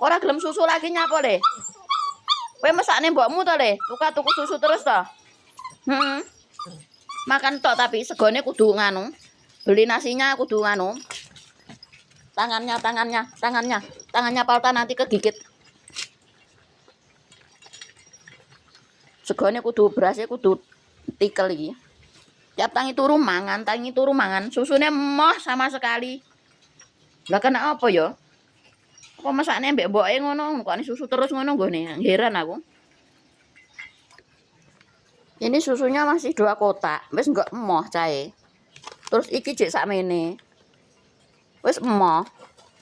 Ora gelem susu lagi nyapa le? Kowe mesakne mbokmu to le? Tuku susu terus to? Heeh. Makan tok tapi segone kudu nganu. Beli nasinya kudu nganu. Tangannya Palta nanti kegigit. Segone kudu berasnya kudu tikel iki. Tiap tangi turu mangan, susune emoh sama sekali. Lah kena apa ya? Apa masakne mbek mboke ngono, kok susu terus ngono nggone. Heran aku. Ini susunya masih 2 kotak, wis enggak emoh cahe. Terus iki jek sakmene. Wis emoh.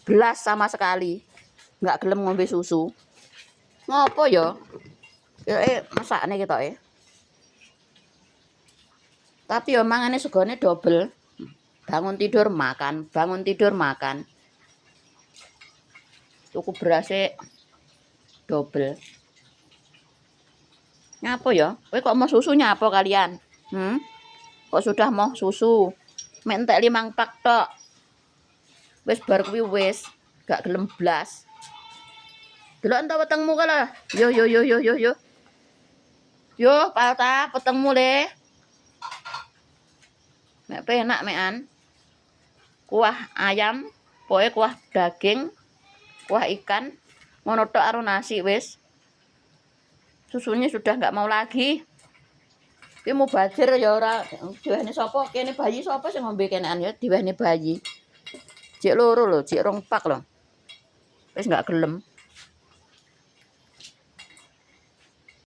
Belas sama sekali. Enggak gelem ngombe susu. Ngopo ya? Ya masakne ketok Tapi ya mangane segone double. Bangun tidur makan. Tuku berase double. Ngapa ya? Kowe kok mau susu nyapa kalian? Kok sudah mau susu? Mek entek 5 pak tok. Wis bar kuwi wis gak gelem blas. Delok entuk wetengmu kala. Yo. Yo, Palta, wetengmu le. Mek penak mekan. Kuah ayam, pokoke kuah daging, kuah ikan, ngono tok karo nasi wis. Susunya sudah nggak mau lagi. Ki mau bajir ya ora diwehne sapa? Kene bayi sapa sing ngombe kenean ya diwehne bayi. Cek loro lho, cek 2 pak lho. Wis nggak gelem.